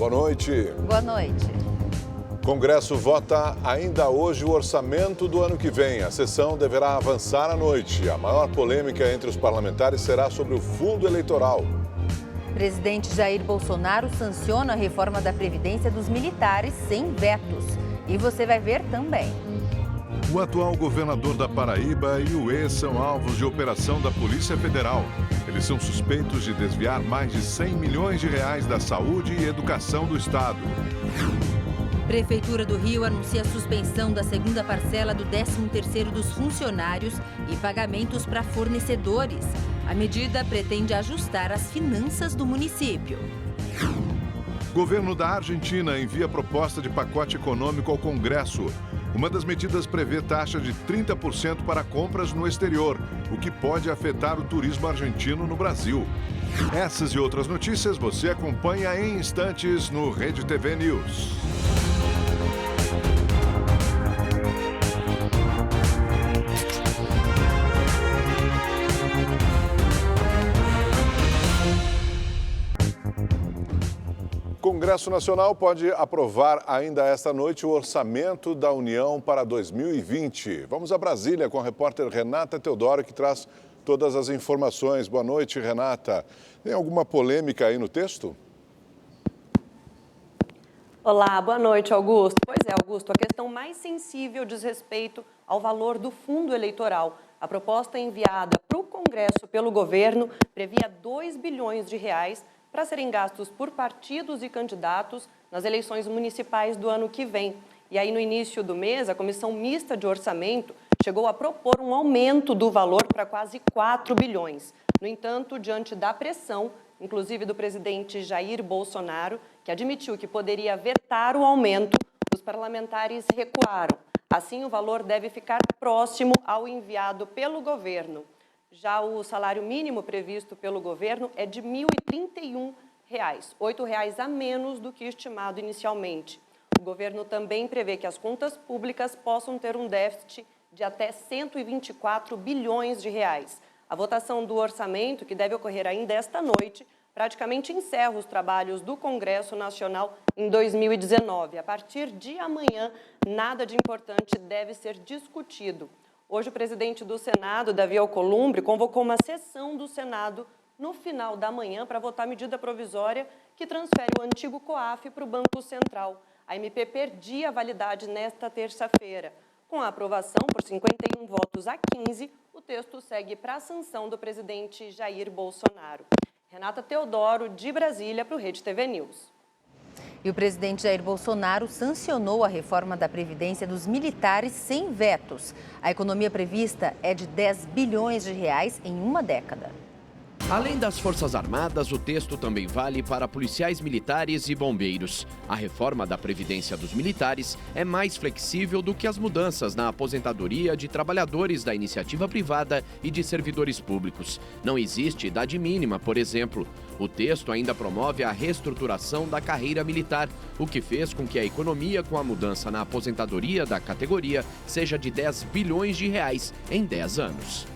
boa noite. Boa noite. Congresso vota ainda hoje o orçamento do ano que vem. A sessão deverá avançar à noite. A maior polêmica entre os parlamentares será sobre o fundo eleitoral. Presidente Jair Bolsonaro sanciona a reforma da Previdência dos militares sem vetos. E você vai ver também. O atual governador da Paraíba e o ex são alvos de operação da Polícia Federal. Eles são suspeitos de desviar mais de 100 milhões de reais da saúde e educação do estado. Prefeitura do Rio anuncia a suspensão da segunda parcela do 13º dos funcionários e pagamentos para fornecedores. A medida pretende ajustar as finanças do município. Governo da Argentina envia proposta de pacote econômico ao Congresso. Uma das medidas prevê taxa de 30% para compras no exterior, o que pode afetar o turismo argentino no Brasil. Essas e outras notícias você acompanha em instantes no Rede TV News. O Congresso Nacional pode aprovar ainda esta noite o orçamento da União para 2020. Vamos a Brasília com a repórter Renata Teodoro, que traz todas as informações. Boa noite, Renata. Tem alguma polêmica aí no texto? Olá, boa noite, Augusto. Pois é, Augusto, a questão mais sensível diz respeito ao valor do fundo eleitoral. A proposta enviada para o Congresso pelo governo previa 2 bilhões de reais para serem gastos por partidos e candidatos nas eleições municipais do ano que vem. E aí, no início do mês, a Comissão Mista de Orçamento chegou a propor um aumento do valor para quase 4 bilhões. No entanto, diante da pressão, inclusive do presidente Jair Bolsonaro, que admitiu que poderia vetar o aumento, os parlamentares recuaram. Assim, o valor deve ficar próximo ao enviado pelo governo. Já o salário mínimo previsto pelo governo é de R$ 1.031, R$ 8 a menos do que estimado inicialmente. O governo também prevê que as contas públicas possam ter um déficit de até 124 bilhões de reais. A votação do orçamento, que deve ocorrer ainda esta noite, praticamente encerra os trabalhos do Congresso Nacional em 2019. A partir de amanhã, nada de importante deve ser discutido. Hoje, o presidente do Senado, Davi Alcolumbre, convocou uma sessão do Senado no final da manhã para votar medida provisória que transfere o antigo COAF para o Banco Central. A MP perdia a validade nesta terça-feira. Com a aprovação por 51 votos a 15, o texto segue para a sanção do presidente Jair Bolsonaro. Renata Teodoro, de Brasília, para o Rede TV News. E o presidente Jair Bolsonaro sancionou a reforma da Previdência dos militares sem vetos. A economia prevista é de 10 bilhões de reais em uma década. Além das Forças Armadas, o texto também vale para policiais militares e bombeiros. A reforma da Previdência dos militares é mais flexível do que as mudanças na aposentadoria de trabalhadores da iniciativa privada e de servidores públicos. Não existe idade mínima, por exemplo. O texto ainda promove a reestruturação da carreira militar, o que fez com que a economia com a mudança na aposentadoria da categoria seja de 10 bilhões de reais em 10 anos.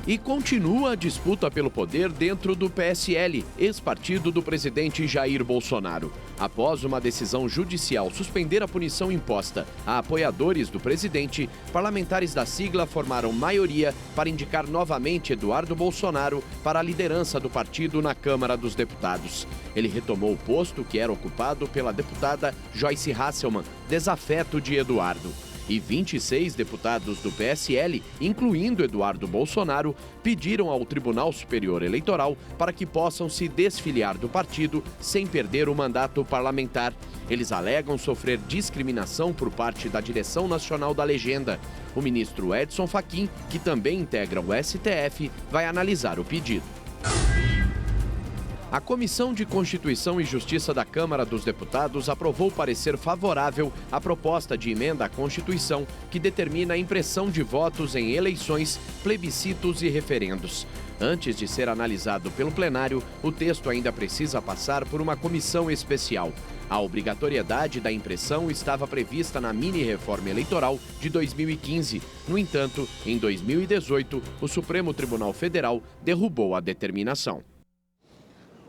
E continua a disputa pelo poder dentro do PSL, ex-partido do presidente Jair Bolsonaro. Após uma decisão judicial suspender a punição imposta a apoiadores do presidente, parlamentares da sigla formaram maioria para indicar novamente Eduardo Bolsonaro para a liderança do partido na Câmara dos Deputados. Ele retomou o posto que era ocupado pela deputada Joyce Hasselmann, desafeto de Eduardo. E 26 deputados do PSL, incluindo Eduardo Bolsonaro, pediram ao Tribunal Superior Eleitoral para que possam se desfiliar do partido sem perder o mandato parlamentar. Eles alegam sofrer discriminação por parte da Direção Nacional da Legenda. O ministro Edson Fachin, que também integra o STF, vai analisar o pedido. A Comissão de Constituição e Justiça da Câmara dos Deputados aprovou parecer favorável à proposta de emenda à Constituição que determina a impressão de votos em eleições, plebiscitos e referendos. Antes de ser analisado pelo plenário, o texto ainda precisa passar por uma comissão especial. A obrigatoriedade da impressão estava prevista na mini-reforma eleitoral de 2015. No entanto, em 2018, o Supremo Tribunal Federal derrubou a determinação.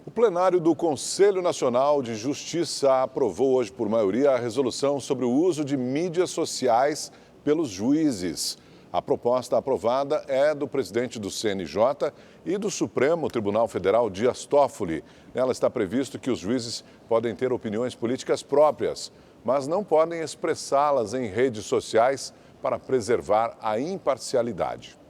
O O plenário do Conselho Nacional de Justiça aprovou hoje por maioria a resolução sobre o uso de mídias sociais pelos juízes. A proposta aprovada é do presidente do CNJ e do Supremo Tribunal Federal, Dias Toffoli. Nela está previsto que os juízes podem ter opiniões políticas próprias, mas não podem expressá-las em redes sociais para preservar a imparcialidade.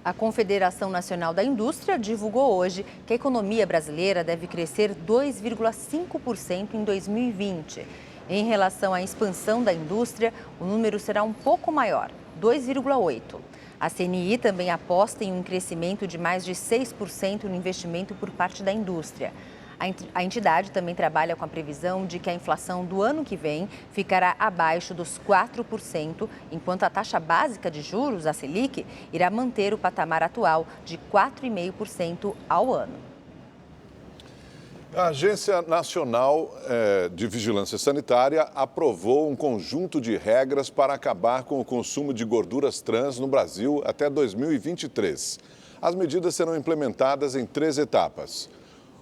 A Confederação Nacional da Indústria divulgou hoje que a economia brasileira deve crescer 2,5% em 2020. Em relação à expansão da indústria, o número será um pouco maior, 2,8%. A CNI também aposta em um crescimento de mais de 6% no investimento por parte da indústria. A entidade também trabalha com a previsão de que a inflação do ano que vem ficará abaixo dos 4%, enquanto a taxa básica de juros, a Selic, irá manter o patamar atual de 4,5% ao ano. A Agência Nacional de Vigilância Sanitária aprovou um conjunto de regras para acabar com o consumo de gorduras trans no Brasil até 2023. As medidas serão implementadas em 3 etapas.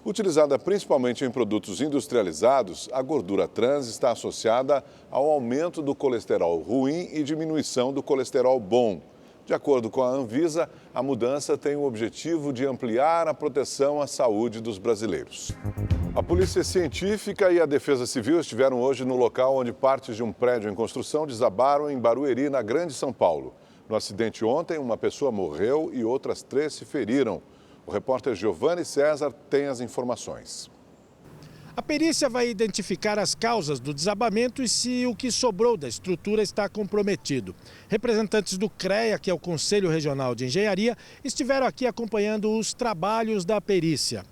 Utilizada principalmente em produtos industrializados, a gordura trans está associada ao aumento do colesterol ruim e diminuição do colesterol bom. De acordo com a Anvisa, a mudança tem o objetivo de ampliar a proteção à saúde dos brasileiros. A Polícia Científica e a Defesa Civil estiveram hoje no local onde partes de um prédio em construção desabaram em Barueri, na Grande São Paulo. No acidente ontem, uma pessoa morreu e outras 3 se feriram. O repórter Giovanni César tem as informações. A perícia vai identificar as causas do desabamento e se o que sobrou da estrutura está comprometido. Representantes do CREA, que é o Conselho Regional de Engenharia, estiveram aqui acompanhando os trabalhos da perícia.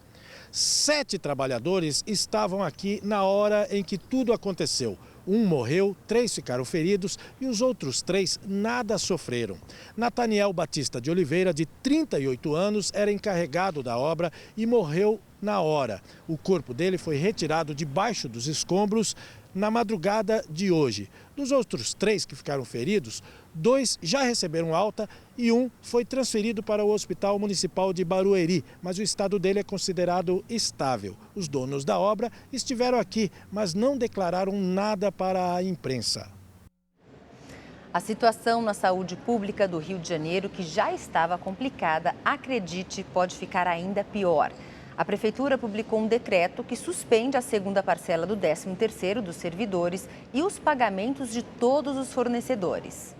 7 trabalhadores estavam aqui na hora em que tudo aconteceu. Um morreu, 3 ficaram feridos e os outros 3 nada sofreram. Nataniel Batista de Oliveira, de 38 anos, era encarregado da obra e morreu na hora. O corpo dele foi retirado debaixo dos escombros na madrugada de hoje. Dos outros 3 que ficaram feridos, 2 já receberam alta e um foi transferido para o Hospital Municipal de Barueri, mas o estado dele é considerado estável. Os donos da obra estiveram aqui, mas não declararam nada para a imprensa. A situação na saúde pública do Rio de Janeiro, que já estava complicada, acredite, pode ficar ainda pior. A Prefeitura publicou um decreto que suspende a segunda parcela do 13º dos servidores e os pagamentos de todos os fornecedores.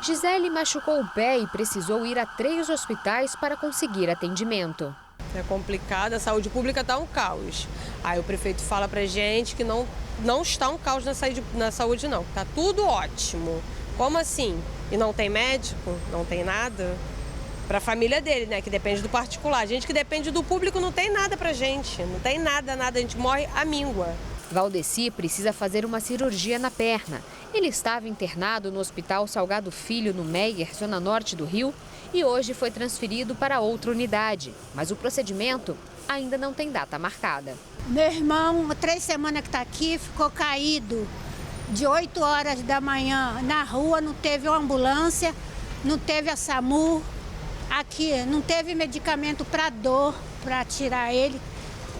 Gisele machucou o pé e precisou ir a 3 hospitais para conseguir atendimento. É complicado, a saúde pública está um caos. Aí o prefeito fala pra gente que não está um caos na saúde não, está tudo ótimo. Como assim? E não tem médico? Não tem nada? Para a família dele, né, que depende do particular. A gente que depende do público não tem nada pra gente, não tem nada, a gente morre à míngua. Valdeci precisa fazer uma cirurgia na perna. Ele estava internado no Hospital Salgado Filho, no Meier, zona norte do Rio, e hoje foi transferido para outra unidade. Mas o procedimento ainda não tem data marcada. Meu irmão, 3 semanas que está aqui, ficou caído de 8 horas da manhã na rua, não teve uma ambulância, não teve a SAMU. Aqui não teve medicamento para dor, para tirar ele,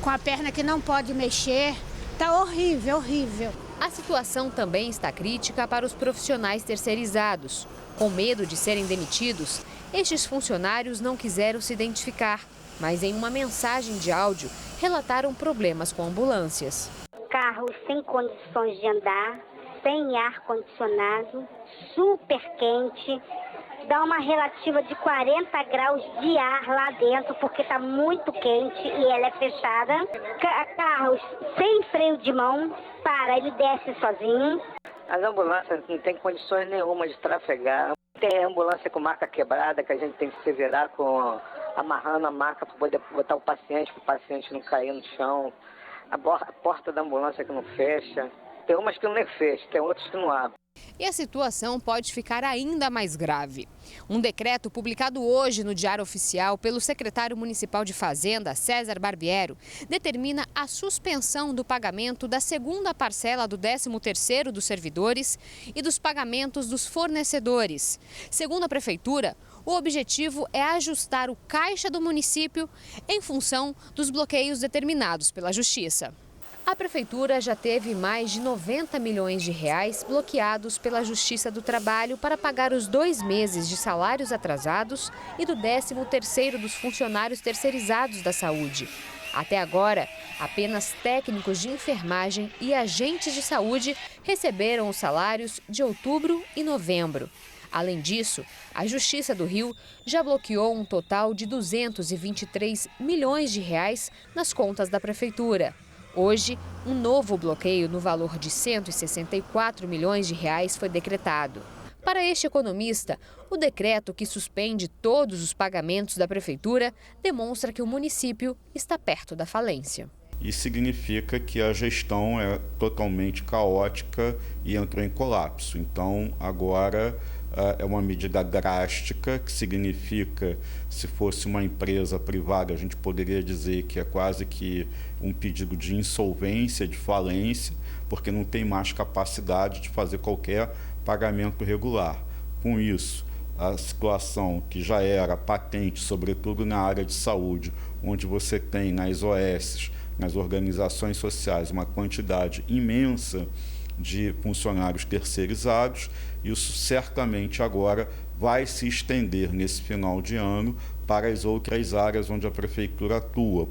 com a perna que não pode mexer. Tá horrível, horrível. A situação também está crítica para os profissionais terceirizados. Com medo de serem demitidos, estes funcionários não quiseram se identificar, mas em uma mensagem de áudio relataram problemas com ambulâncias. Carro sem condições de andar, sem ar-condicionado, super quente. Dá uma relativa de 40 graus de ar lá dentro, porque está muito quente e ela é fechada. Carros sem freio de mão, ele desce sozinho. As ambulâncias não têm condições nenhuma de trafegar. Tem ambulância com maca quebrada, que a gente tem que se virar amarrando a maca para poder botar o paciente, para o paciente não cair no chão. A porta da ambulância que não fecha. Tem umas que não fecha, tem outras que não abrem. E a situação pode ficar ainda mais grave. Um decreto publicado hoje no Diário Oficial pelo secretário municipal de Fazenda, César Barbiero, determina a suspensão do pagamento da segunda parcela do 13º dos servidores e dos pagamentos dos fornecedores. Segundo a Prefeitura, o objetivo é ajustar o caixa do município em função dos bloqueios determinados pela Justiça. A Prefeitura já teve mais de 90 milhões de reais bloqueados pela Justiça do Trabalho para pagar os 2 meses de salários atrasados e do 13º dos funcionários terceirizados da saúde. Até agora, apenas técnicos de enfermagem e agentes de saúde receberam os salários de outubro e novembro. Além disso, a Justiça do Rio já bloqueou um total de 223 milhões de reais nas contas da Prefeitura. Hoje, um novo bloqueio no valor de 164 milhões de reais foi decretado. Para este economista, o decreto que suspende todos os pagamentos da Prefeitura demonstra que o município está perto da falência. Isso significa que a gestão é totalmente caótica e entrou em colapso. Então, agora é uma medida drástica, que significa, se fosse uma empresa privada, a gente poderia dizer que é quase que um pedido de insolvência, de falência, porque não tem mais capacidade de fazer qualquer pagamento regular. Com isso, a situação que já era patente, sobretudo na área de saúde, onde você tem nas OS, nas organizações sociais, uma quantidade imensa de funcionários terceirizados, isso certamente agora vai se estender nesse final de ano para as outras áreas onde a Prefeitura atua.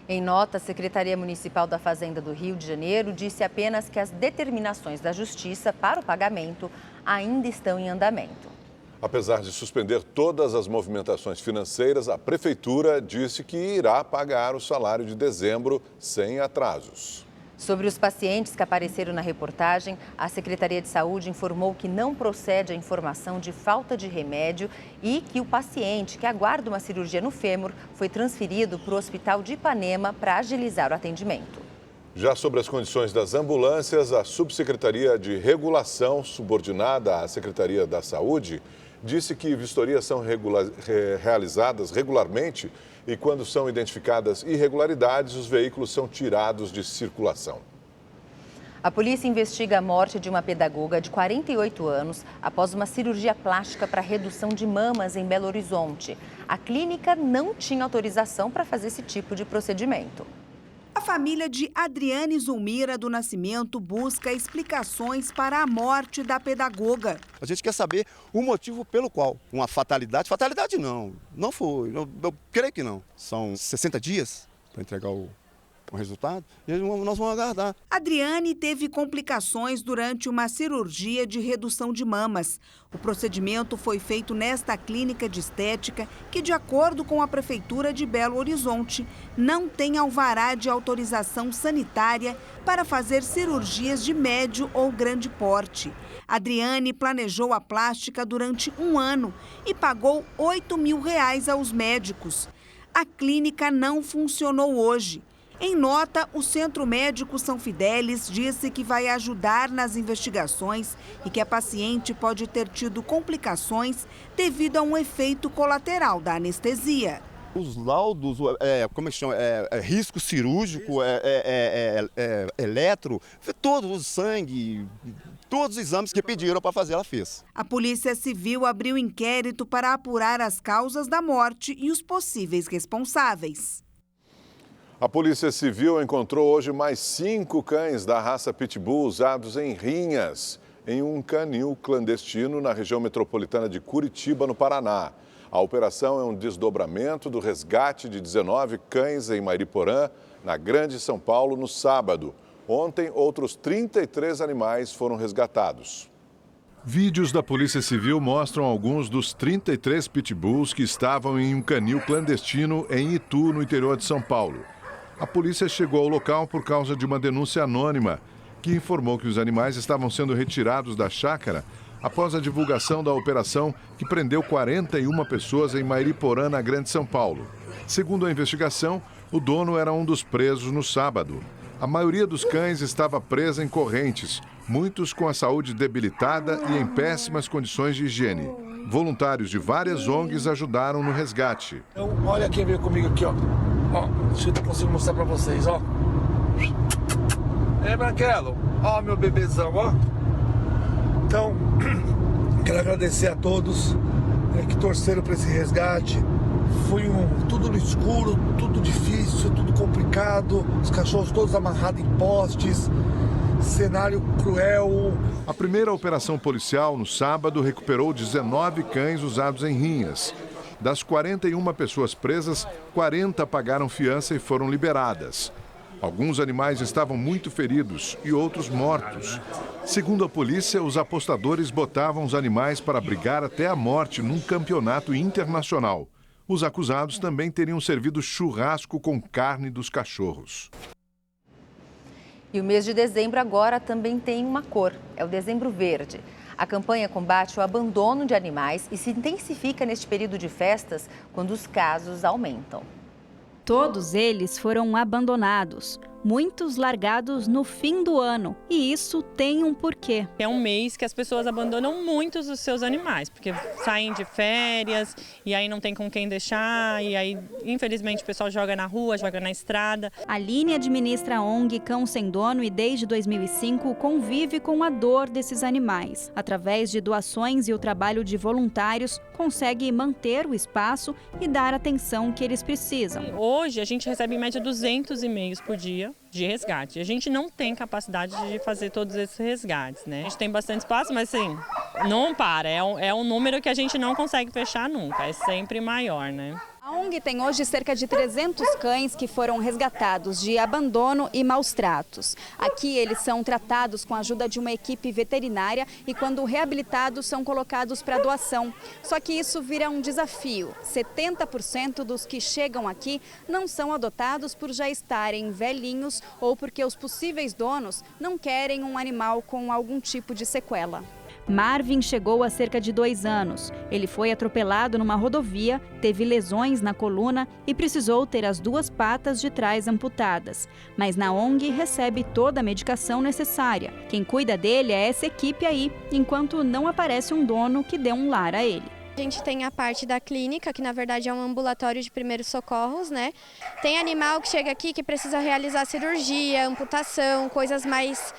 Em nota, a Secretaria Municipal da Fazenda do Rio de Janeiro disse apenas que as determinações da Justiça para o pagamento ainda estão em andamento. Apesar de suspender todas as movimentações financeiras, a Prefeitura disse que irá pagar o salário de dezembro sem atrasos. Sobre os pacientes que apareceram na reportagem, a Secretaria de Saúde informou que não procede a informação de falta de remédio e que o paciente que aguarda uma cirurgia no fêmur foi transferido para o Hospital de Ipanema para agilizar o atendimento. Já sobre as condições das ambulâncias, a Subsecretaria de Regulação, subordinada à Secretaria da Saúde, disse que vistorias são realizadas regularmente e, quando são identificadas irregularidades, os veículos são tirados de circulação. A polícia investiga a morte de uma pedagoga de 48 anos após uma cirurgia plástica para redução de mamas em Belo Horizonte. A clínica não tinha autorização para fazer esse tipo de procedimento. A família de Adriane Zulmira do Nascimento busca explicações para a morte da pedagoga. A gente quer saber o motivo pelo qual. Uma fatalidade? Fatalidade não foi. Eu creio que não. São 60 dias para entregar o resultado e nós vamos aguardar. Adriane teve complicações durante uma cirurgia de redução de mamas. O procedimento foi feito nesta clínica de estética que, de acordo com a Prefeitura de Belo Horizonte, não tem alvará de autorização sanitária para fazer cirurgias de médio ou grande porte. Adriane planejou a plástica durante 1 ano e pagou R$8 mil aos médicos. A clínica não funcionou hoje. Em nota, o Centro Médico São Fidélis disse que vai ajudar nas investigações e que a paciente pode ter tido complicações devido a um efeito colateral da anestesia. Os laudos, como é que chama? Risco cirúrgico, eletro, todos o sangue, todos os exames que pediram para fazer, ela fez. A Polícia Civil abriu inquérito para apurar as causas da morte e os possíveis responsáveis. A Polícia Civil encontrou hoje mais 5 cães da raça Pitbull usados em rinhas em um canil clandestino na região metropolitana de Curitiba, no Paraná. A operação é um desdobramento do resgate de 19 cães em Mariporã, na Grande São Paulo, no sábado. Ontem, outros 33 animais foram resgatados. Vídeos da Polícia Civil mostram alguns dos 33 pitbulls que estavam em um canil clandestino em Itu, no interior de São Paulo. A polícia chegou ao local por causa de uma denúncia anônima, que informou que os animais estavam sendo retirados da chácara após a divulgação da operação que prendeu 41 pessoas em Mariporã, na Grande São Paulo. Segundo a investigação, o dono era um dos presos no sábado. A maioria dos cães estava presa em correntes, muitos com a saúde debilitada e em péssimas condições de higiene. Voluntários de várias ONGs ajudaram no resgate. Então, olha quem veio comigo aqui, ó. Deixa eu conseguir mostrar pra vocês, ó. Branquelo, ó meu bebezão, ó. Então, quero agradecer a todos que torceram para esse resgate. Foi tudo no escuro, tudo difícil, tudo complicado. Os cachorros todos amarrados em postes. Cenário cruel. A primeira operação policial, no sábado, recuperou 19 cães usados em rinhas. Das 41 pessoas presas, 40 pagaram fiança e foram liberadas. Alguns animais estavam muito feridos e outros mortos. Segundo a polícia, os apostadores botavam os animais para brigar até a morte num campeonato internacional. Os acusados também teriam servido churrasco com carne dos cachorros. E o mês de dezembro agora também tem uma cor, é o Dezembro Verde. A campanha combate o abandono de animais e se intensifica neste período de festas, quando os casos aumentam. Todos eles foram abandonados, muitos largados no fim do ano. E isso tem um porquê. É um mês que as pessoas abandonam muitos dos seus animais, porque saem de férias e aí não tem com quem deixar, e aí infelizmente o pessoal joga na rua, joga na estrada. A Aline administra a ONG Cão Sem Dono e desde 2005 convive com a dor desses animais. Através de doações e o trabalho de voluntários, consegue manter o espaço e dar a atenção que eles precisam. Hoje a gente recebe em média 200 e-mails por dia de resgate. A gente não tem capacidade de fazer todos esses resgates, né? A gente tem bastante espaço, mas assim, não para. É um número que a gente não consegue fechar nunca, é sempre maior, né? A ONG tem hoje cerca de 300 cães que foram resgatados de abandono e maus tratos. Aqui eles são tratados com a ajuda de uma equipe veterinária e quando reabilitados são colocados para doação. Só que isso vira um desafio. 70% dos que chegam aqui não são adotados por já estarem velhinhos ou porque os possíveis donos não querem um animal com algum tipo de sequela. Marvin chegou há cerca de 2 anos. Ele foi atropelado numa rodovia, teve lesões na coluna e precisou ter as 2 patas de trás amputadas. Mas na ONG recebe toda a medicação necessária. Quem cuida dele é essa equipe aí, enquanto não aparece um dono que dê um lar a ele. A gente tem a parte da clínica, que na verdade é um ambulatório de primeiros socorros, né? Tem animal que chega aqui que precisa realizar cirurgia, amputação, coisas mais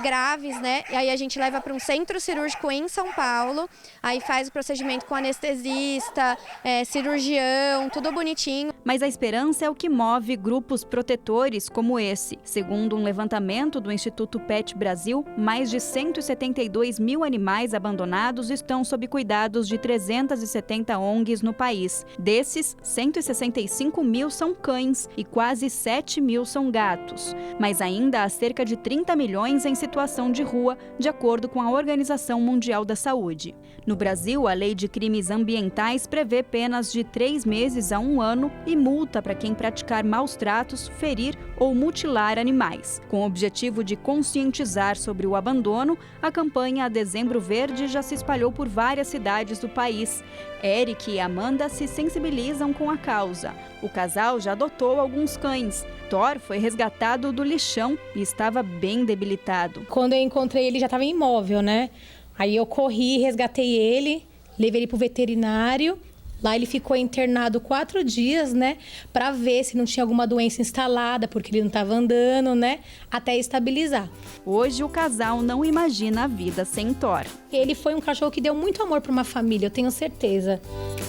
graves, né? E aí a gente leva para um centro cirúrgico em São Paulo, aí faz o procedimento com anestesista, cirurgião, tudo bonitinho. Mas a esperança é o que move grupos protetores como esse. Segundo um levantamento do Instituto Pet Brasil, mais de 172 mil animais abandonados estão sob cuidados de 370 ONGs no país. Desses, 165 mil são cães e quase 7 mil são gatos. Mas ainda há cerca de 30 milhões em situação de rua, de acordo com a Organização Mundial da Saúde. No Brasil, a Lei de Crimes Ambientais prevê penas de 3 meses a 1 ano e multa para quem praticar maus tratos, ferir ou mutilar animais. Com o objetivo de conscientizar sobre o abandono, a campanha Dezembro Verde já se espalhou por várias cidades do país. Eric e Amanda se sensibilizam com a causa. O casal já adotou alguns cães. Thor foi resgatado do lixão e estava bem debilitado. Quando eu encontrei ele já estava imóvel, né? Aí eu corri, resgatei ele, levei ele para o veterinário. Lá ele ficou internado 4 dias, né? Para ver se não tinha alguma doença instalada, porque ele não estava andando, né? Até estabilizar. Hoje o casal não imagina a vida sem Thor. Ele foi um cachorro que deu muito amor para uma família, eu tenho certeza.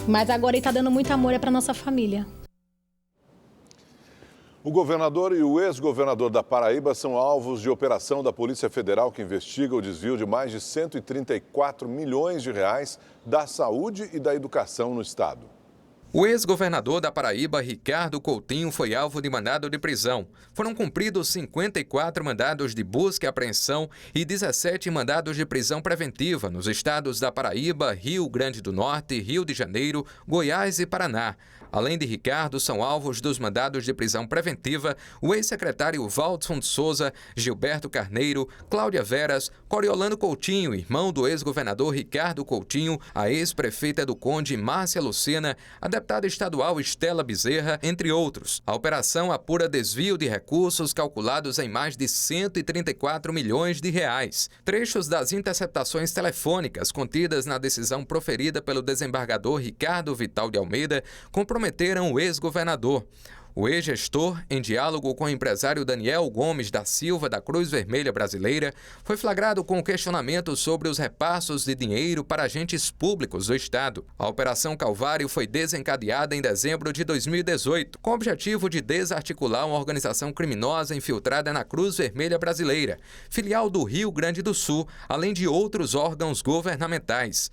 Mas agora ele está dando muito amor para nossa família. O governador e o ex-governador da Paraíba são alvos de operação da Polícia Federal que investiga o desvio de mais de 134 milhões de reais da saúde e da educação no estado. O ex-governador da Paraíba, Ricardo Coutinho, foi alvo de mandado de prisão. Foram cumpridos 54 mandados de busca e apreensão e 17 mandados de prisão preventiva nos estados da Paraíba, Rio Grande do Norte, Rio de Janeiro, Goiás e Paraná. Além de Ricardo, são alvos dos mandados de prisão preventiva o ex-secretário Waldson de Souza, Gilberto Carneiro, Cláudia Veras, Coriolano Coutinho, irmão do ex-governador Ricardo Coutinho, a ex-prefeita do Conde, Márcia Lucena, a deputada estadual Estela Bezerra, entre outros. A operação apura desvio de recursos calculados em mais de 134 milhões de reais. Trechos das interceptações telefônicas contidas na decisão proferida pelo desembargador Ricardo Vital de Almeida comprometeram o ex-governador. O ex-gestor, em diálogo com o empresário Daniel Gomes da Silva, da Cruz Vermelha Brasileira, foi flagrado com questionamento sobre os repassos de dinheiro para agentes públicos do Estado. A Operação Calvário foi desencadeada em dezembro de 2018, com o objetivo de desarticular uma organização criminosa infiltrada na Cruz Vermelha Brasileira, filial do Rio Grande do Sul, além de outros órgãos governamentais.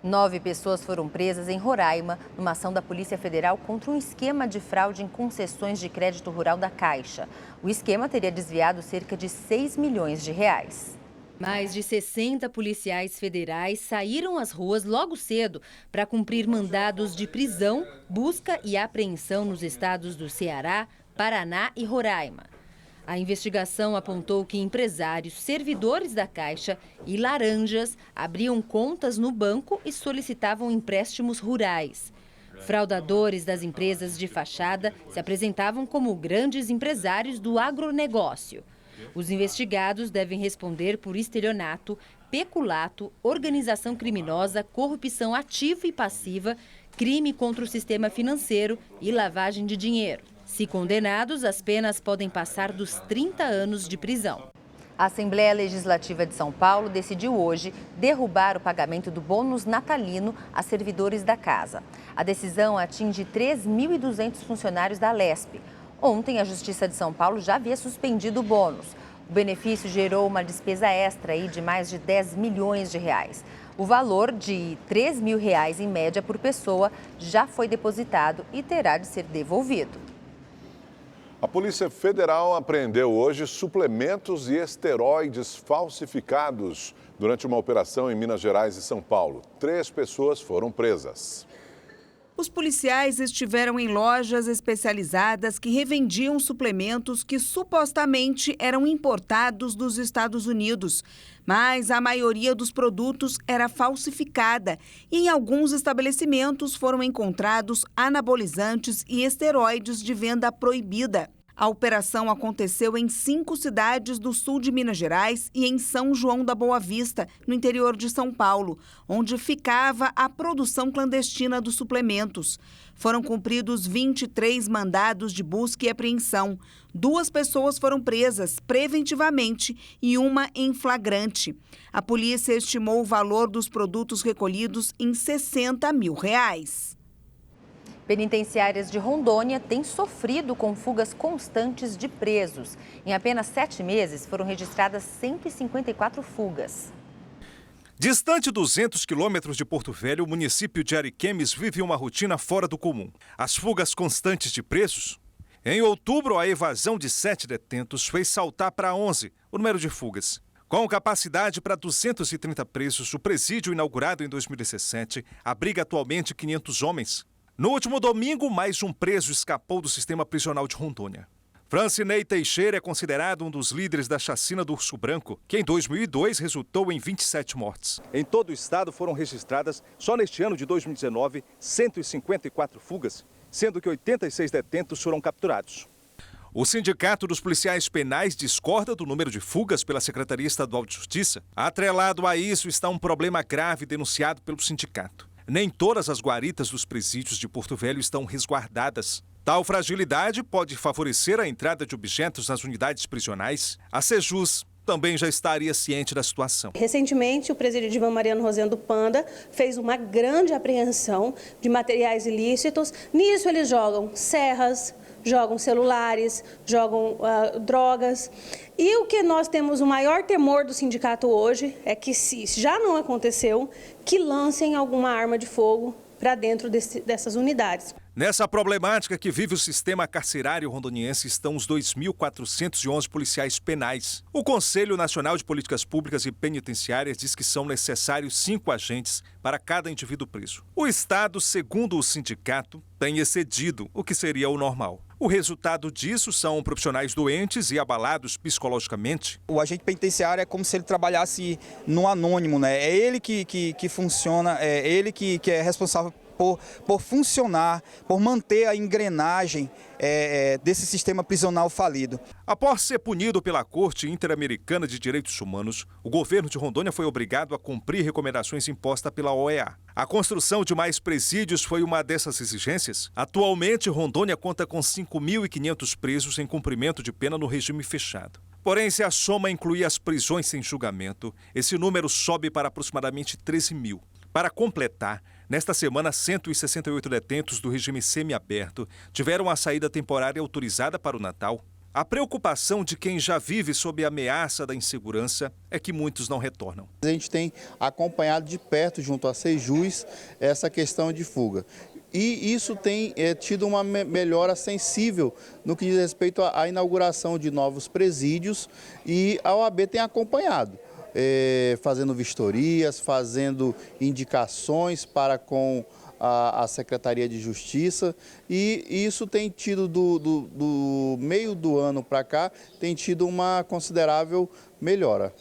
9 pessoas foram presas em Roraima, numa ação da Polícia Federal contra um esquema de fraude em concessões de crédito rural da Caixa. O esquema teria desviado cerca de 6 milhões de reais. Mais de 60 policiais federais saíram às ruas logo cedo para cumprir mandados de prisão, busca e apreensão nos estados do Ceará, Paraná e Roraima. A investigação apontou que empresários, servidores da Caixa e laranjas abriam contas no banco e solicitavam empréstimos rurais. Fraudadores das empresas de fachada se apresentavam como grandes empresários do agronegócio. Os investigados devem responder por estelionato, peculato, organização criminosa, corrupção ativa e passiva, crime contra o sistema financeiro e lavagem de dinheiro. Se condenados, as penas podem passar dos 30 anos de prisão. A Assembleia Legislativa de São Paulo decidiu hoje derrubar o pagamento do bônus natalino a servidores da casa. A decisão atinge 3.200 funcionários da Alesp. Ontem, a Justiça de São Paulo já havia suspendido o bônus. O benefício gerou uma despesa extra de mais de 10 milhões de reais. O valor de R$ 3.000 em média por pessoa já foi depositado e terá de ser devolvido. A Polícia Federal apreendeu hoje suplementos e esteroides falsificados durante uma operação em Minas Gerais e São Paulo. 3 pessoas foram presas. Os policiais estiveram em lojas especializadas que revendiam suplementos que supostamente eram importados dos Estados Unidos. Mas a maioria dos produtos era falsificada e em alguns estabelecimentos foram encontrados anabolizantes e esteroides de venda proibida. A operação aconteceu em 5 cidades do sul de Minas Gerais e em São João da Boa Vista, no interior de São Paulo, onde ficava a produção clandestina dos suplementos. Foram cumpridos 23 mandados de busca e apreensão. 2 pessoas foram presas preventivamente e uma em flagrante. A polícia estimou o valor dos produtos recolhidos em R$ 60 mil. Penitenciárias de Rondônia têm sofrido com fugas constantes de presos. Em apenas 7 meses, foram registradas 154 fugas. Distante 200 quilômetros de Porto Velho, o município de Ariquemes vive uma rotina fora do comum. As fugas constantes de presos. Em outubro, a evasão de 7 detentos fez saltar para 11 o número de fugas. Com capacidade para 230 presos, o presídio inaugurado em 2017 abriga atualmente 500 homens. No último domingo, mais um preso escapou do sistema prisional de Rondônia. Francinei Teixeira é considerado um dos líderes da chacina do Urso Branco, que em 2002 resultou em 27 mortes. Em todo o estado foram registradas, só neste ano de 2019, 154 fugas, sendo que 86 detentos foram capturados. O Sindicato dos Policiais Penais discorda do número de fugas pela Secretaria Estadual de Justiça. Atrelado a isso está um problema grave denunciado pelo sindicato. Nem todas as guaritas dos presídios de Porto Velho estão resguardadas. Tal fragilidade pode favorecer a entrada de objetos nas unidades prisionais. A Sejus também já estaria ciente da situação. Recentemente, o presídio de Ivan Mariano Rosendo Panda fez uma grande apreensão de materiais ilícitos. Nisso eles jogam serras, jogam celulares, jogam drogas. E o que nós temos o maior temor do sindicato hoje é que, se já não aconteceu, que lancem alguma arma de fogo para dentro dessas unidades. Nessa problemática que vive o sistema carcerário rondoniense estão os 2.411 policiais penais. O Conselho Nacional de Políticas Públicas e Penitenciárias diz que são necessários 5 agentes para cada indivíduo preso. O Estado, segundo o sindicato, tem excedido o que seria o normal. O resultado disso são profissionais doentes e abalados psicologicamente. O agente penitenciário é como se ele trabalhasse no anônimo, né? É ele que funciona, é ele que é responsável por funcionar, por manter a engrenagem desse sistema prisional falido. Após ser punido pela Corte Interamericana de Direitos Humanos, o governo de Rondônia foi obrigado a cumprir recomendações impostas pela OEA. A construção de mais presídios foi uma dessas exigências. Atualmente, Rondônia conta com 5.500 presos em cumprimento de pena no regime fechado. Porém, se a soma incluir as prisões sem julgamento, esse número sobe para aproximadamente 13 mil. Para completar, nesta semana, 168 detentos do regime semiaberto tiveram a saída temporária autorizada para o Natal. A preocupação de quem já vive sob a ameaça da insegurança é que muitos não retornam. A gente tem acompanhado de perto, junto a Sejus, essa questão de fuga. E isso tem tido uma melhora sensível no que diz respeito à inauguração de novos presídios, e a OAB tem acompanhado, fazendo vistorias, fazendo indicações para com a Secretaria de Justiça, e isso tem tido, do meio do ano para cá, tem tido uma considerável melhora.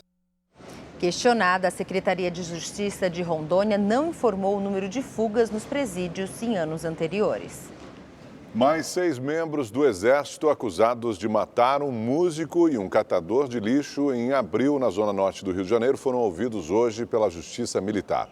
Questionada, a Secretaria de Justiça de Rondônia não informou o número de fugas nos presídios em anos anteriores. Mais 6 membros do Exército acusados de matar um músico e um catador de lixo em Abril, na zona norte do Rio de Janeiro, foram ouvidos hoje pela Justiça Militar.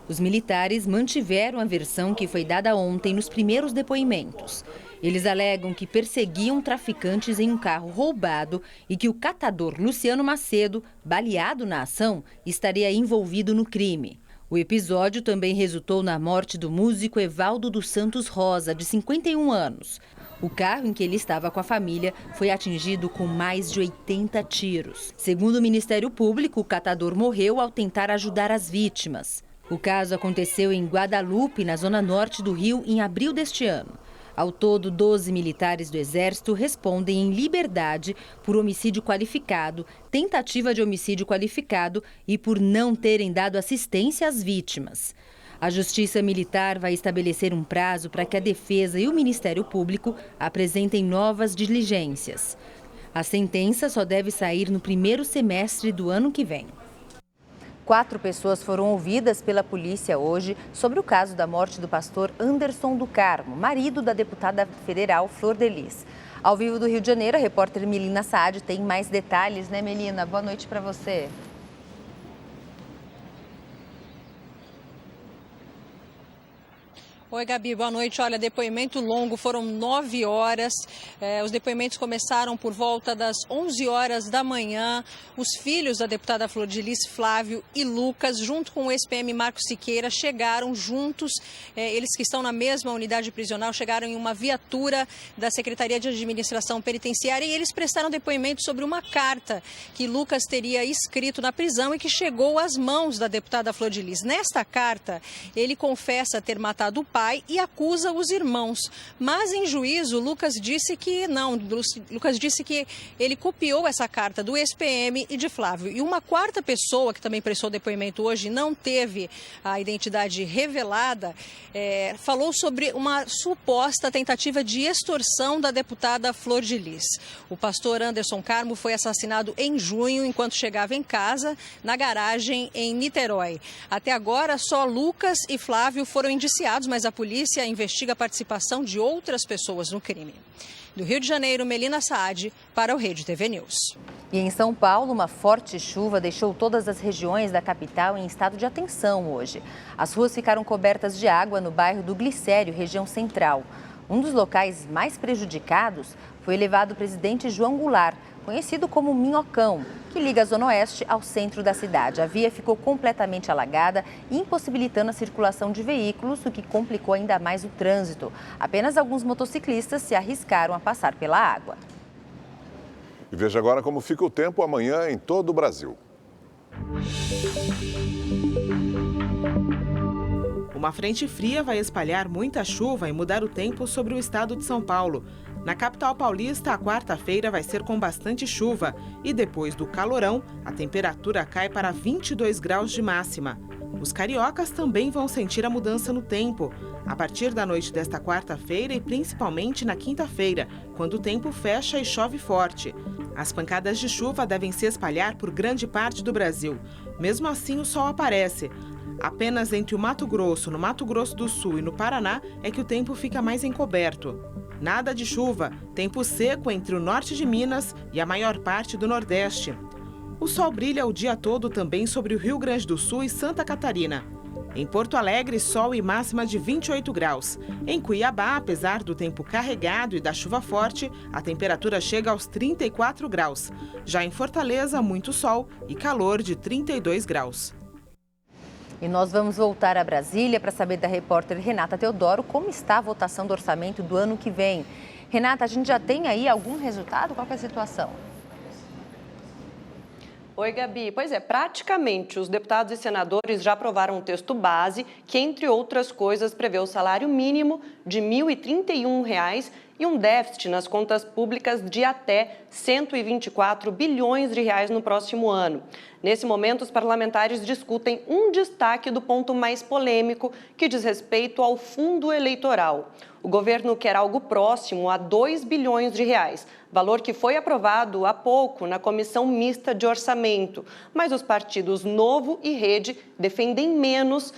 Os militares mantiveram a versão que foi dada ontem nos primeiros depoimentos. Eles alegam que perseguiam traficantes em um carro roubado e que o catador Luciano Macedo, baleado na ação, estaria envolvido no crime. O episódio também resultou na morte do músico Evaldo dos Santos Rosa, de 51 anos. O carro em que ele estava com a família foi atingido com mais de 80 tiros. Segundo o Ministério Público, o catador morreu ao tentar ajudar as vítimas. O caso aconteceu em Guadalupe, na zona norte do Rio, em abril deste ano. Ao todo, 12 militares do Exército respondem em liberdade por homicídio qualificado, tentativa de homicídio qualificado e por não terem dado assistência às vítimas. A Justiça Militar vai estabelecer um prazo para que a Defesa e o Ministério Público apresentem novas diligências. A sentença só deve sair no primeiro semestre do ano que vem. 4 pessoas foram ouvidas pela polícia hoje sobre o caso da morte do pastor Anderson do Carmo, marido da deputada federal Flor de Lis. Ao vivo do Rio de Janeiro, a repórter Melina Saad tem mais detalhes, né, Melina? Boa noite para você. Oi, Gabi, boa noite. Olha, depoimento longo, foram 9 horas. Os depoimentos começaram por volta das 11 horas da manhã. Os filhos da deputada Flor de Lis, Flávio e Lucas, junto com o ex-PM Marcos Siqueira, chegaram juntos. Eles que estão na mesma unidade prisional, chegaram em uma viatura da Secretaria de Administração Penitenciária e eles prestaram depoimento sobre uma carta que Lucas teria escrito na prisão e que chegou às mãos da deputada Flor de Lis. Nesta carta, ele confessa ter matado o pai e acusa os irmãos. Mas em juízo, Lucas disse que não. Lucas disse que ele copiou essa carta do ex-PM e de Flávio. E uma quarta pessoa que também prestou depoimento hoje, não teve a identidade revelada, falou sobre uma suposta tentativa de extorsão da deputada Flor de Lis. O pastor Anderson Carmo foi assassinado em junho, enquanto chegava em casa, na garagem em Niterói. Até agora, só Lucas e Flávio foram indiciados, mas a polícia investiga a participação de outras pessoas no crime. Do Rio de Janeiro, Melina Saad, para o Rede TV News. E em São Paulo, uma forte chuva deixou todas as regiões da capital em estado de atenção hoje. As ruas ficaram cobertas de água no bairro do Glicério, região central. Um dos locais mais prejudicados foi o elevado Presidente João Goulart, conhecido como Minhocão, que liga a Zona Oeste ao centro da cidade. A via ficou completamente alagada, impossibilitando a circulação de veículos, o que complicou ainda mais o trânsito. Apenas alguns motociclistas se arriscaram a passar pela água. E veja agora como fica o tempo amanhã em todo o Brasil. Uma frente fria vai espalhar muita chuva e mudar o tempo sobre o estado de São Paulo. Na capital paulista, a quarta-feira vai ser com bastante chuva e depois do calorão, a temperatura cai para 22 graus de máxima. Os cariocas também vão sentir a mudança no tempo, a partir da noite desta quarta-feira e principalmente na quinta-feira, quando o tempo fecha e chove forte. As pancadas de chuva devem se espalhar por grande parte do Brasil. Mesmo assim, o sol aparece. Apenas entre o Mato Grosso, no Mato Grosso do Sul e no Paraná é que o tempo fica mais encoberto. Nada de chuva, tempo seco entre o norte de Minas e a maior parte do Nordeste. O sol brilha o dia todo também sobre o Rio Grande do Sul e Santa Catarina. Em Porto Alegre, sol e máxima de 28 graus. Em Cuiabá, apesar do tempo carregado e da chuva forte, a temperatura chega aos 34 graus. Já em Fortaleza, muito sol e calor de 32 graus. E nós vamos voltar a Brasília para saber da repórter Renata Teodoro como está a votação do orçamento do ano que vem. Renata, a gente já tem aí algum resultado? Qual que é a situação? Oi, Gabi. Pois é, praticamente os deputados e senadores já aprovaram um texto base que, entre outras coisas, prevê o salário mínimo de R$ 1.031 e um déficit nas contas públicas de até 124 bilhões de reais no próximo ano. Nesse momento, os parlamentares discutem um destaque do ponto mais polêmico, que diz respeito ao fundo eleitoral. O governo quer algo próximo a 2 bilhões de reais, valor que foi aprovado há pouco na Comissão Mista de Orçamento. Mas os partidos Novo e Rede defendem menos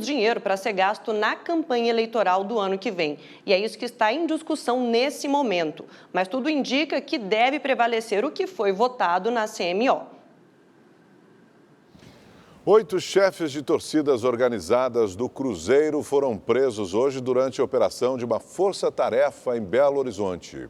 dinheiro para ser gasto na campanha eleitoral do ano que vem. E é isso que está em discussão nesse momento. Mas tudo indica que deve prevalecer o que foi votado na CMO. 8 chefes de torcidas organizadas do Cruzeiro foram presos hoje durante a operação de uma força-tarefa em Belo Horizonte.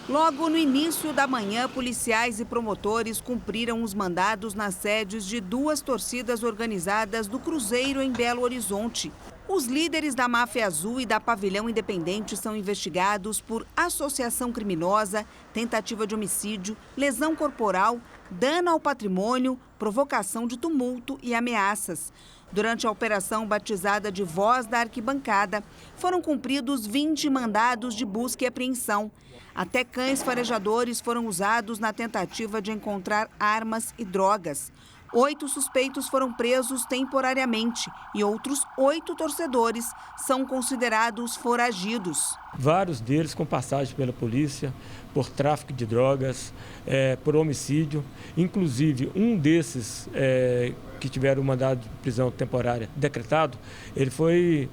Logo no início da manhã, policiais e promotores cumpriram os mandados nas sedes de 2 torcidas organizadas do Cruzeiro em Belo Horizonte. Os líderes da Máfia Azul e da Pavilhão Independente são investigados por associação criminosa, tentativa de homicídio, lesão corporal, dano ao patrimônio, provocação de tumulto e ameaças. Durante a operação batizada de Voz da Arquibancada, foram cumpridos 20 mandados de busca e apreensão. Até cães farejadores foram usados na tentativa de encontrar armas e drogas. 8 suspeitos foram presos temporariamente e outros 8 torcedores são considerados foragidos. Vários deles com passagem pela polícia, por tráfico de drogas, por homicídio. Inclusive, um desses que tiveram o mandado de prisão temporária decretado, ele foi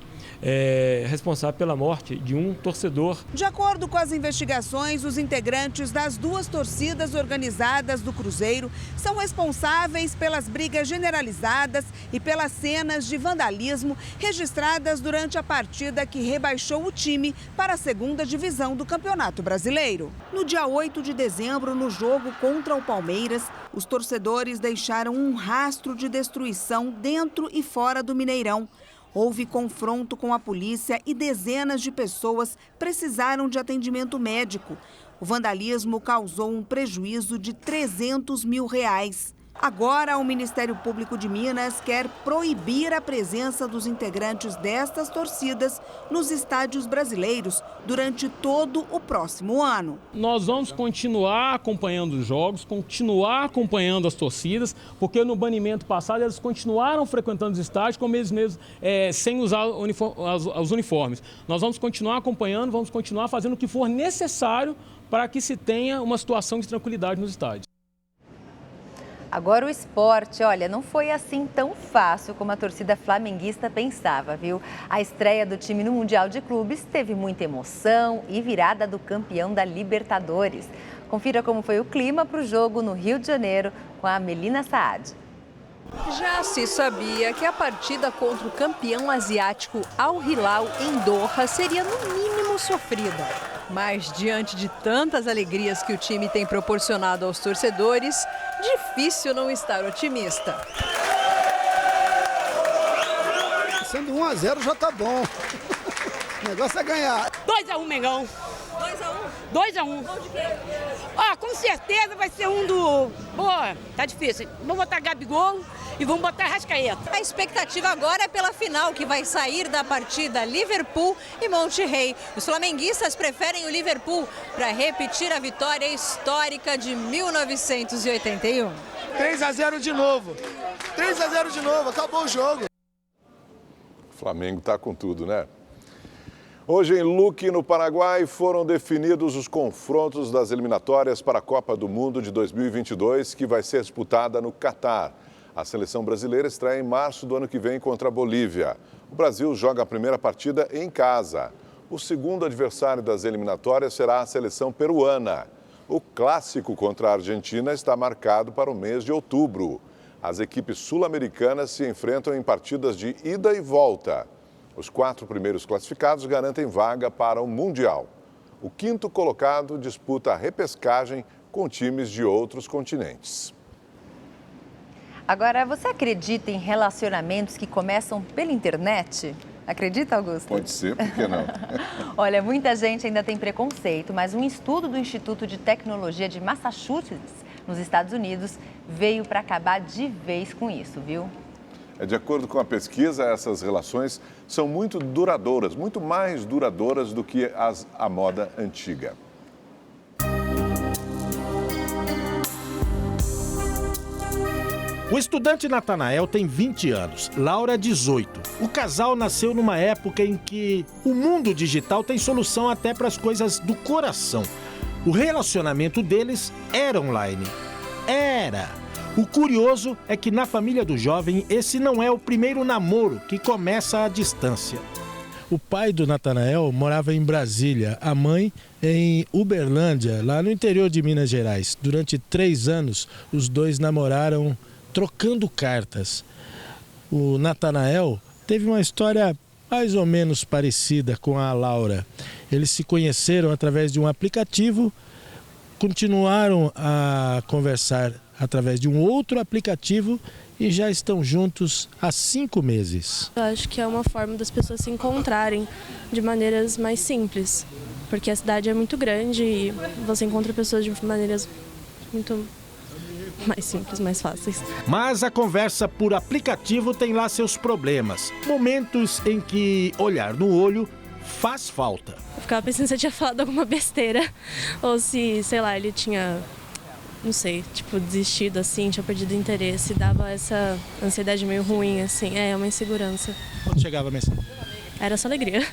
responsável pela morte de um torcedor. De acordo com as investigações, os integrantes das 2 torcidas organizadas do Cruzeiro são responsáveis pelas brigas generalizadas e pelas cenas de vandalismo registradas durante a partida que rebaixou o time para a 2ª divisão do Campeonato Brasileiro. No dia 8 de dezembro, no jogo contra o Palmeiras, os torcedores deixaram um rastro de destruição dentro e fora do Mineirão. Houve confronto com a polícia e dezenas de pessoas precisaram de atendimento médico. O vandalismo causou um prejuízo de R$ 300 mil. Agora, o Ministério Público de Minas quer proibir a presença dos integrantes destas torcidas nos estádios brasileiros durante todo o próximo ano. Nós vamos continuar acompanhando os jogos, continuar acompanhando as torcidas, porque no banimento passado eles continuaram frequentando os estádios como eles mesmos, sem usar os uniformes. Nós vamos continuar acompanhando, vamos continuar fazendo o que for necessário para que se tenha uma situação de tranquilidade nos estádios. Agora o esporte, olha, não foi assim tão fácil como a torcida flamenguista pensava, viu? A estreia do time no Mundial de Clubes teve muita emoção e virada do campeão da Libertadores. Confira como foi o clima para o jogo no Rio de Janeiro com a Melina Saad. Já se sabia que a partida contra o campeão asiático Al Hilal em Doha seria no mínimo sofrida. Mas diante de tantas alegrias que o time tem proporcionado aos torcedores, difícil não estar otimista. Sendo 1-0 já tá bom. O negócio é ganhar. 2-1, Mengão. 2-1? 2-1. Gol de quê? Com certeza vai ser um do... Boa, tá difícil. Vamos botar Gabigol e vamos botar Arrascaeta. A expectativa agora é pela final, que vai sair da partida Liverpool e Monterrey. Os flamenguistas preferem o Liverpool para repetir a vitória histórica de 1981. 3-0 de novo. 3-0 de novo, acabou o jogo. O Flamengo está com tudo, né? Hoje em Luque, no Paraguai, foram definidos os confrontos das eliminatórias para a Copa do Mundo de 2022, que vai ser disputada no Catar. A seleção brasileira estreia em março do ano que vem contra a Bolívia. O Brasil joga a primeira partida em casa. O segundo adversário das eliminatórias será a seleção peruana. O clássico contra a Argentina está marcado para o mês de outubro. As equipes sul-americanas se enfrentam em partidas de ida e volta. Os 4 primeiros classificados garantem vaga para o Mundial. O 5º colocado disputa a repescagem com times de outros continentes. Agora, você acredita em relacionamentos que começam pela internet? Acredita, Augusto? Pode ser, por que não? Olha, muita gente ainda tem preconceito, mas um estudo do Instituto de Tecnologia de Massachusetts, nos Estados Unidos, veio para acabar de vez com isso, viu? De acordo com a pesquisa, essas relações são muito duradouras, muito mais duradouras do que a moda antiga. O estudante Natanael tem 20 anos, Laura 18. O casal nasceu numa época em que o mundo digital tem solução até para as coisas do coração. O relacionamento deles era online. Era! O curioso é que na família do jovem, esse não é o primeiro namoro que começa à distância. O pai do Natanael morava em Brasília, a mãe em Uberlândia, lá no interior de Minas Gerais. Durante 3 anos, os dois namoraram trocando cartas. O Natanael teve uma história mais ou menos parecida com a Laura. Eles se conheceram através de um aplicativo, continuaram a conversar através de um outro aplicativo e já estão juntos há 5 meses. Eu acho que é uma forma das pessoas se encontrarem de maneiras mais simples, porque a cidade é muito grande e você encontra pessoas de maneiras muito mais simples, mais fáceis. Mas a conversa por aplicativo tem lá seus problemas. Momentos em que olhar no olho faz falta. Eu ficava pensando se eu tinha falado alguma besteira ou se, sei lá, ele tinha, não sei, tipo, desistido assim, tinha perdido interesse. Dava essa ansiedade meio ruim, assim. É uma insegurança. Quando chegava a mensagem? Era só alegria.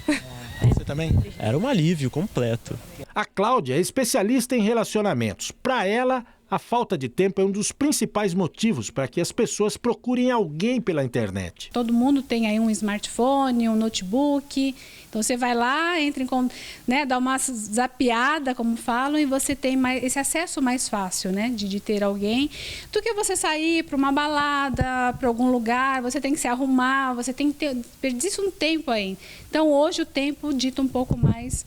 Você também? Era um alívio completo. A Cláudia é especialista em relacionamentos. Para ela, a falta de tempo é um dos principais motivos para que as pessoas procurem alguém pela internet. Todo mundo tem aí um smartphone, um notebook. Então você vai lá, entra em, dá uma zapeada, como falam, e você tem mais, esse acesso mais fácil, né, de ter alguém, do que você sair para uma balada, para algum lugar, você tem que se arrumar, você tem que ter, perder um tempo aí. Então hoje o tempo dita um pouco mais,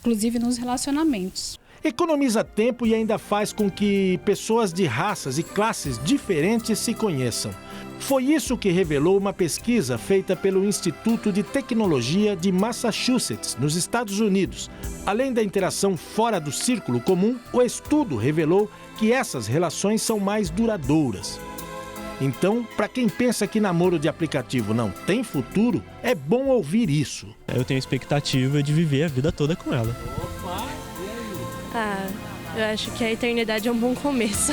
inclusive nos relacionamentos. Economiza tempo e ainda faz com que pessoas de raças e classes diferentes se conheçam. Foi isso que revelou uma pesquisa feita pelo Instituto de Tecnologia de Massachusetts, nos Estados Unidos. Além da interação fora do círculo comum, o estudo revelou que essas relações são mais duradouras. Então, para quem pensa que namoro de aplicativo não tem futuro, é bom ouvir isso. Eu tenho expectativa de viver a vida toda com ela. Ah, eu acho que a eternidade é um bom começo.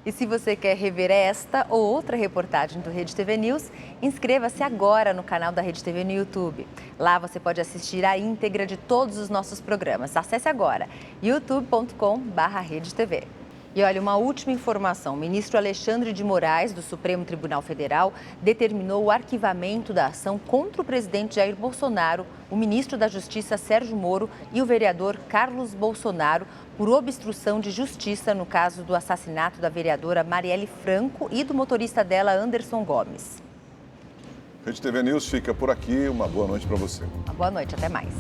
E se você quer rever esta ou outra reportagem do Rede TV News, inscreva-se agora no canal da Rede TV no YouTube. Lá você pode assistir a íntegra de todos os nossos programas. Acesse agora youtube.com/redetv. E olha, uma última informação. O ministro Alexandre de Moraes, do Supremo Tribunal Federal, determinou o arquivamento da ação contra o presidente Jair Bolsonaro, o ministro da Justiça Sérgio Moro e o vereador Carlos Bolsonaro por obstrução de justiça no caso do assassinato da vereadora Marielle Franco e do motorista dela, Anderson Gomes. Rede TV News fica por aqui. Uma boa noite para você. Uma boa noite, até mais.